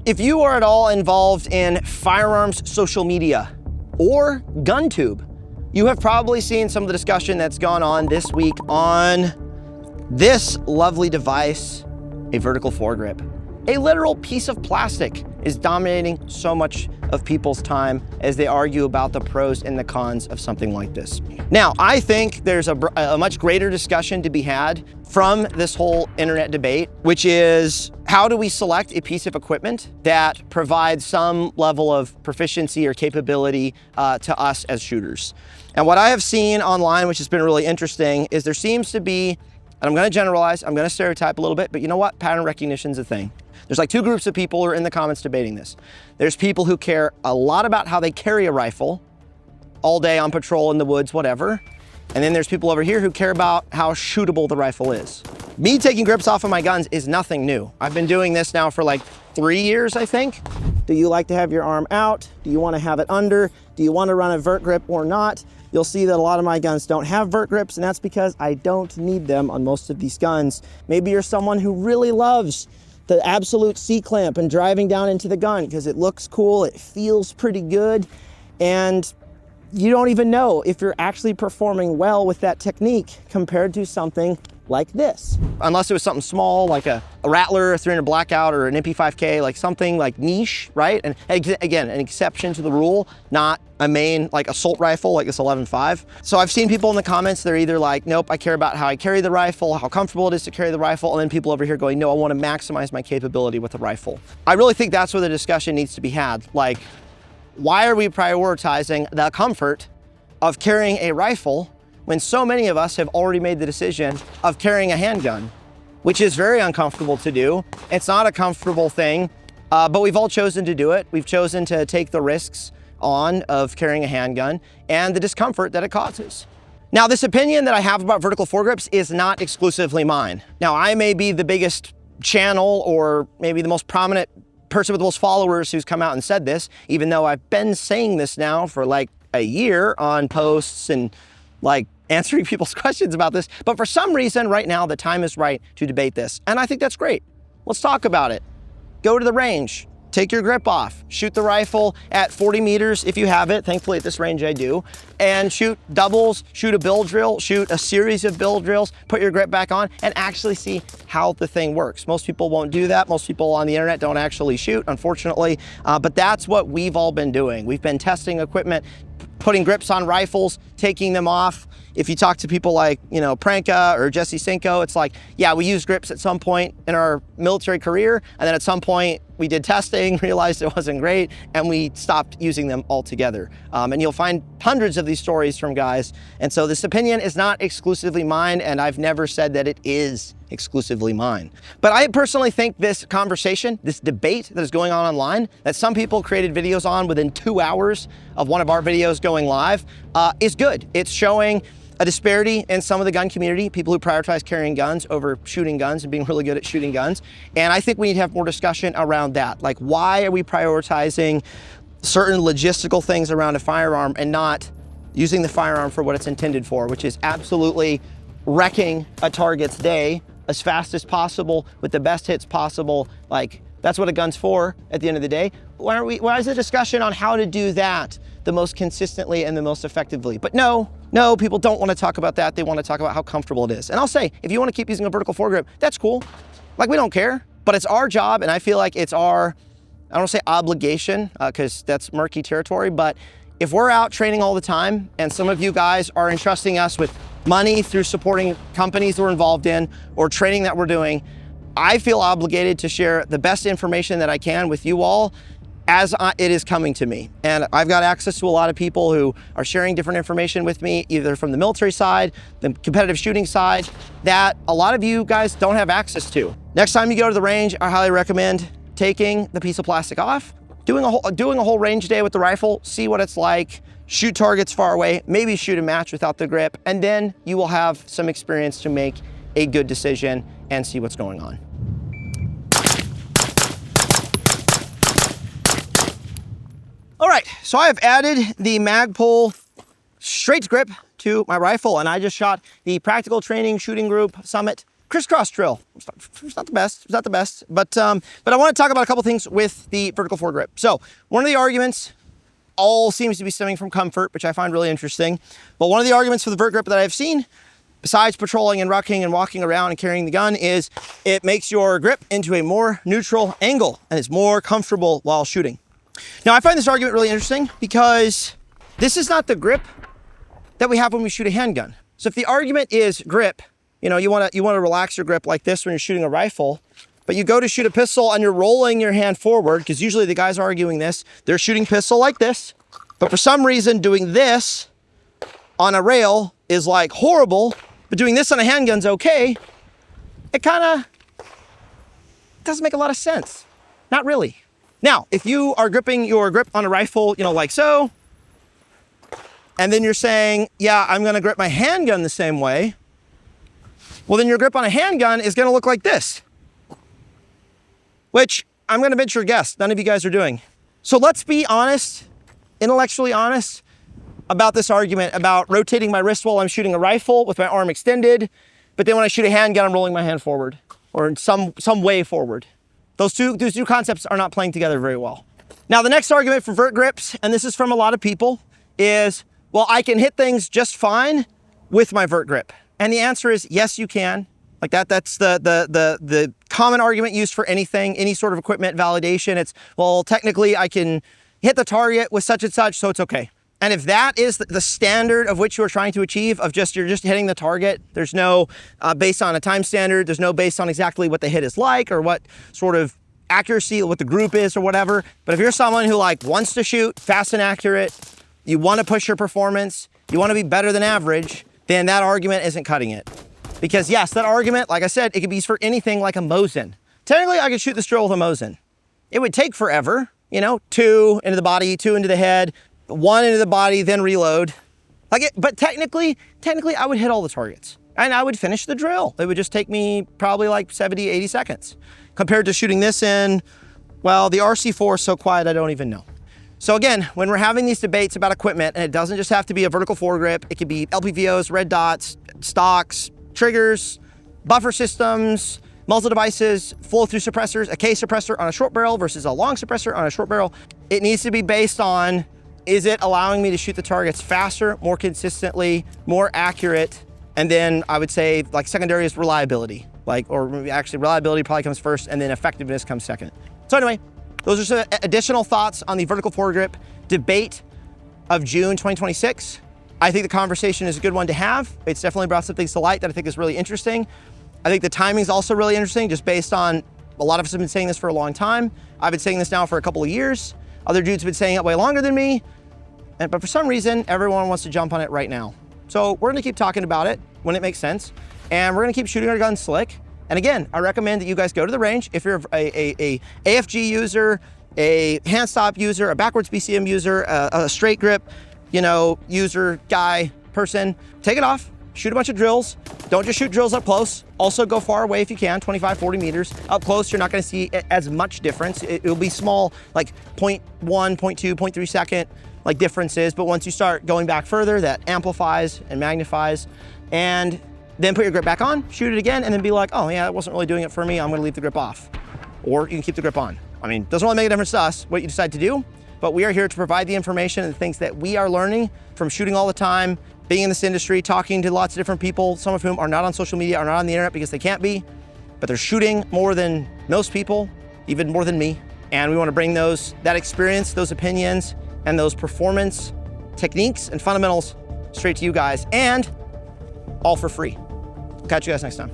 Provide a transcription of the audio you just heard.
If you are at all involved in firearms social media or GunTube, you have probably seen some of the discussion that's gone on this week on this lovely device, a vertical foregrip. A literal piece of plastic is dominating so much of people's time as they argue about the pros and the cons of something like this. Now, I think there's a much greater discussion to be had from this whole internet debate, which is how do we select a piece of equipment that provides some level of proficiency or capability to us as shooters. And what I have seen online, which has been really interesting, is there seems to be, and I'm gonna generalize, I'm gonna stereotype a little bit, but you know what? Pattern recognition is a thing. There's like two groups of people who are in the comments debating this. There's people who care a lot about how they carry a rifle all day on patrol in the woods, whatever. And then there's people over here who care about how shootable the rifle is. Me taking grips off of my guns is nothing new. I've been doing this now for like 3 years, I think. Do you like to have your arm out? Do you want to have it under? Do you want to run a vert grip or not? You'll see that a lot of my guns don't have vert grips, and that's because I don't need them on most of these guns. Maybe you're someone who really loves the absolute C-clamp and driving down into the gun because it looks cool, it feels pretty good, and you don't even know if you're actually performing well with that technique compared to something like this. Unless it was something small, like a Rattler, a 300 Blackout, or an MP5K, like something like niche, right? And again, an exception to the rule, not a main like assault rifle like this 11.5. So I've seen people in the comments, they're either like, nope, I care about how I carry the rifle, how comfortable it is to carry the rifle, and then people over here going, no, I want to maximize my capability with the rifle. I really think that's where the discussion needs to be had. Like, why are we prioritizing the comfort of carrying a rifle when so many of us have already made the decision of carrying a handgun, which is very uncomfortable to do. It's not a comfortable thing, but we've all chosen to do it. We've chosen to take the risks on of carrying a handgun and the discomfort that it causes. Now, this opinion that I have about vertical foregrips is not exclusively mine. Now, I may be the biggest channel or maybe the most prominent person with the most followers who's come out and said this, even though I've been saying this now for like a year on posts and like answering people's questions about this. But for some reason right now, the time is right to debate this. And I think that's great. Let's talk about it. Go to the range, take your grip off, shoot the rifle at 40 meters if you have it. Thankfully at this range I do. And shoot doubles, shoot a bill drill, shoot a series of bill drills, put your grip back on and actually see how the thing works. Most people won't do that. Most people on the internet don't actually shoot, unfortunately. But that's what we've all been doing. We've been testing equipment, putting grips on rifles, taking them off. If you talk to people like, you know, Pranka or Jesse Cinco, it's like, yeah, we used grips at some point in our military career. And then at some point we did testing, realized it wasn't great, and we stopped using them altogether. And you'll find hundreds of these stories from guys. And so this opinion is not exclusively mine, and I've never said that it is exclusively mine. But I personally think this conversation, this debate that is going on online, that some people created videos on within 2 hours of one of our videos going live, is good. It's showing a disparity in some of the gun community, people who prioritize carrying guns over shooting guns and being really good at shooting guns. And I think we need to have more discussion around that. Like, why are we prioritizing certain logistical things around a firearm and not using the firearm for what it's intended for, which is absolutely wrecking a target's day as fast as possible with the best hits possible. Like, that's what a gun's for at the end of the day. Why is the discussion on how to do that the most consistently and the most effectively? But no, people don't want to talk about that. They want to talk about how comfortable it is. And I'll say, if you want to keep using a vertical foregrip, that's cool. Like, we don't care, but it's our job. And I feel like it's our, I don't want to say obligation, because that's murky territory, but if we're out training all the time and some of you guys are entrusting us with money through supporting companies we're involved in or training that we're doing, I feel obligated to share the best information that I can with you all as it is coming to me. And I've got access to a lot of people who are sharing different information with me, either from the military side, the competitive shooting side, that a lot of you guys don't have access to. Next time you go to the range, I highly recommend taking the piece of plastic off, doing a whole range day with the rifle, see what it's like, shoot targets far away, maybe shoot a match without the grip, and then you will have some experience to make a good decision and see what's going on. All right, so I have added the Magpul straight grip to my rifle, and I just shot the Practical Training Shooting Group Summit crisscross drill. It's not the best. It's not the best. But I want to talk about a couple things with the vertical foregrip. So one of the arguments all seems to be stemming from comfort, which I find really interesting. But one of the arguments for the vert grip that I've seen, besides patrolling and rucking and walking around and carrying the gun, is it makes your grip into a more neutral angle and it's more comfortable while shooting. Now, I find this argument really interesting because this is not the grip that we have when we shoot a handgun. So if the argument is grip, you want to relax your grip like this when you're shooting a rifle, but you go to shoot a pistol and you're rolling your hand forward, because usually the guys arguing this, they're shooting pistol like this, but for some reason doing this on a rail is like horrible, but doing this on a handgun's okay. It kind of doesn't make a lot of sense. Not really. Now, if you are gripping your grip on a rifle, like so, and then you're saying, yeah, I'm gonna grip my handgun the same way, well, then your grip on a handgun is gonna look like this, which I'm gonna venture a guess none of you guys are doing. So let's be honest, intellectually honest, about this argument about rotating my wrist while I'm shooting a rifle with my arm extended, but then when I shoot a handgun, I'm rolling my hand forward, or in some way forward. Those two concepts are not playing together very well. Now, the next argument for vert grips, and this is from a lot of people, is, well, I can hit things just fine with my vert grip. And the answer is yes, you can. Like that's the common argument used for anything, any sort of equipment validation. It's, well, technically I can hit the target with such and such, so it's okay. And if that is the standard of which you're trying to achieve, of you're just hitting the target, there's no based on a time standard, there's no based on exactly what the hit is like or what sort of accuracy, what the group is or whatever. But if you're someone who wants to shoot fast and accurate, you want to push your performance, you want to be better than average, then that argument isn't cutting it. Because yes, that argument, like I said, it could be used for anything like a Mosin. Technically, I could shoot this drill with a Mosin. It would take forever, 2 into the body, 2 into the head, 1 into the body, then reload. But technically, I would hit all the targets and I would finish the drill. It would just take me probably 70, 80 seconds compared to shooting this in, well, the RC4 is so quiet, I don't even know. So again, when we're having these debates about equipment, and it doesn't just have to be a vertical foregrip, it could be LPVOs, red dots, stocks, triggers, buffer systems, muzzle devices, flow-through suppressors, a K suppressor on a short barrel versus a long suppressor on a short barrel. It needs to be based on, is it allowing me to shoot the targets faster, more consistently, more accurate? And then I would say secondary is reliability, or actually reliability probably comes first and then effectiveness comes second. So anyway, those are some additional thoughts on the vertical foregrip debate of June 2026. I think the conversation is a good one to have. It's definitely brought some things to light that I think is really interesting. I think the timing is also really interesting, just based on a lot of us have been saying this for a long time. I've been saying this now for a couple of years. Other dudes have been saying it way longer than me. But for some reason, everyone wants to jump on it right now. So we're gonna keep talking about it when it makes sense. And we're gonna keep shooting our guns slick. And again, I recommend that you guys go to the range. If you're a AFG user, a hand stop user, a backwards BCM user, a straight grip, user, guy, person, take it off, shoot a bunch of drills. Don't just shoot drills up close. Also go far away if you can, 25, 40 meters. Up close, you're not gonna see as much difference. It'll be small, 0.1, 0.2, 0.3 second differences. But once you start going back further, that amplifies and magnifies. And then put your grip back on, shoot it again, and then be like, oh yeah, that wasn't really doing it for me. I'm gonna leave the grip off. Or you can keep the grip on. I mean, doesn't really make a difference to us what you decide to do, but we are here to provide the information and the things that we are learning from shooting all the time, being in this industry, talking to lots of different people, some of whom are not on social media, are not on the internet because they can't be, but they're shooting more than most people, even more than me. And we wanna bring that experience, those opinions, and those performance techniques and fundamentals straight to you guys, and all for free. Catch you guys next time.